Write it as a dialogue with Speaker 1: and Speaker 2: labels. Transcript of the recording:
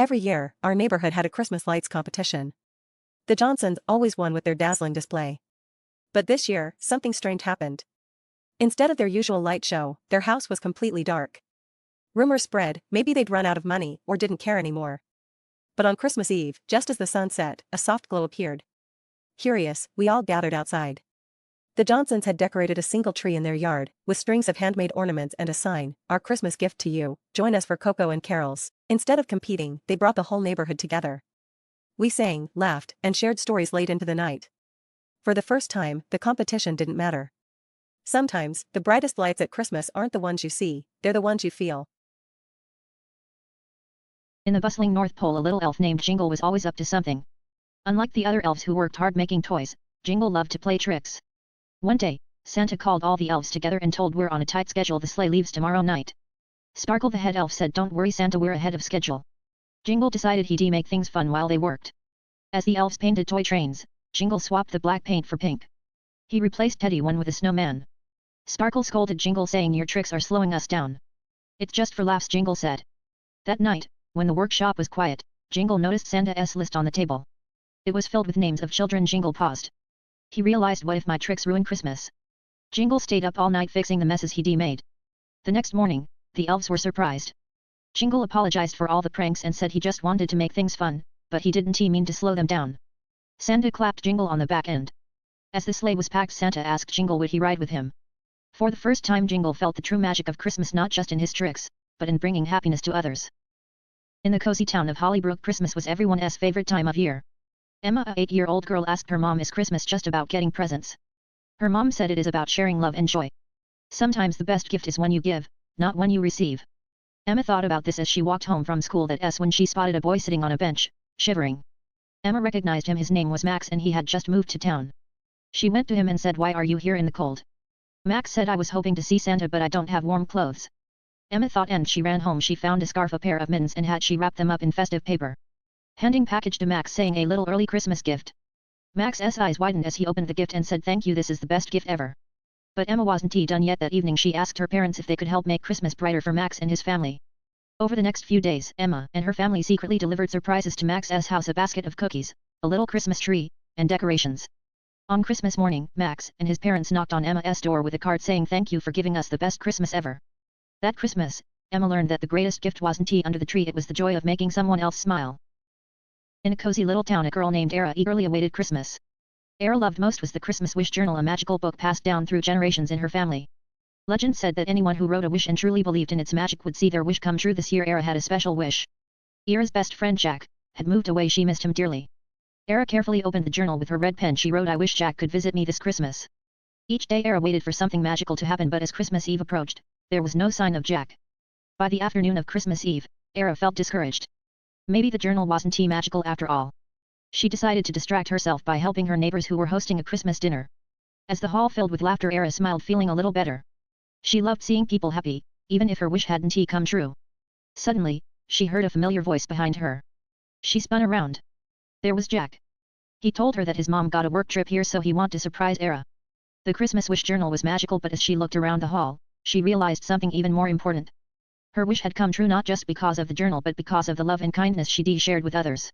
Speaker 1: Every year, our neighborhood had a Christmas lights competition. The Johnsons always won with their dazzling display. But this year, something strange happened. Instead of their usual light show, their house was completely dark. Rumors spread, maybe they'd run out of money or didn't care anymore. But on Christmas Eve, just as the sun set, a soft glow appeared. Curious, we all gathered outside. The Johnsons had decorated a single tree in their yard, with strings of handmade ornaments and a sign, "Our Christmas gift to you, join us for cocoa and carols." Instead of competing, they brought the whole neighborhood together. We sang, laughed, and shared stories late into the night. For the first time, the competition didn't matter. Sometimes, the brightest lights at Christmas aren't the ones you see, they're the ones you feel.
Speaker 2: In the bustling North Pole, a little elf named Jingle was always up to something. Unlike the other elves who worked hard making toys, Jingle loved to play tricks. One day, Santa called all the elves together and told, "We're on a tight schedule, the sleigh leaves tomorrow night." Sparkle the head elf said, "Don't worry Santa, we're ahead of schedule." Jingle decided he'd make things fun while they worked. As the elves painted toy trains, Jingle swapped the black paint for pink. He replaced Teddy one with a snowman. Sparkle scolded Jingle, saying, "Your tricks are slowing us down." "It's just for laughs," Jingle said. That night, when the workshop was quiet, Jingle noticed Santa's list on the table. It was filled with names of children. Jingle paused. He realized, what if my tricks ruin Christmas? Jingle stayed up all night fixing the messes he'd made. The next morning, the elves were surprised. Jingle apologized for all the pranks and said he just wanted to make things fun, but he didn't mean to slow them down. Santa clapped Jingle on the back end. As the sleigh was packed, Santa asked Jingle would he ride with him. For the first time, Jingle felt the true magic of Christmas, not just in his tricks, but in bringing happiness to others. In the cozy town of Hollybrook, Christmas was everyone's favorite time of year. Emma, a 8-year-old girl, asked her mom, "Is Christmas just about getting presents?" Her mom said it is about sharing love and joy. Sometimes the best gift is when you give, not when you receive. Emma thought about this as she walked home from school that S when she spotted a boy sitting on a bench, shivering. Emma recognized him. His name was Max and he had just moved to town. She went to him and said, "Why are you here in the cold?" Max said, "I was hoping to see Santa, but I don't have warm clothes." Emma thought, and she ran home. She found a scarf, a pair of mittens and hat. She wrapped them up in festive paper. Handing package to Max, saying, "A little early Christmas gift." Max's eyes widened as he opened the gift and said, "Thank you, this is the best gift ever." But Emma wasn't done yet. That evening she asked her parents if they could help make Christmas brighter for Max and his family. Over the next few days, Emma and her family secretly delivered surprises to Max's house: a basket of cookies, a little Christmas tree, and decorations. On Christmas morning, Max and his parents knocked on Emma's door with a card saying, "Thank you for giving us the best Christmas ever." That Christmas, Emma learned that the greatest gift wasn't under the tree, it was the joy of making someone else smile. In a cozy little town, a girl named Era eagerly awaited Christmas. Era loved most was the Christmas Wish Journal, a magical book passed down through generations in her family. Legend said that anyone who wrote a wish and truly believed in its magic would see their wish come true. This year Era had a special wish. Era's best friend Jack had moved away. She missed him dearly. Era carefully opened the journal with her red pen. She wrote, "I wish Jack could visit me this Christmas." Each day Era waited for something magical to happen, but as Christmas Eve approached, there was no sign of Jack. By the afternoon of Christmas Eve, Era felt discouraged. Maybe the journal wasn't magical after all. She decided to distract herself by helping her neighbors who were hosting a Christmas dinner. As the hall filled with laughter, Era smiled, feeling a little better. She loved seeing people happy, even if her wish hadn't come true. Suddenly, she heard a familiar voice behind her. She spun around. There was Jack. He told her that his mom got a work trip here, so he wanted to surprise Era. The Christmas Wish Journal was magical, but as she looked around the hall, she realized something even more important. Her wish had come true not just because of the journal, but because of the love and kindness she'd shared with others.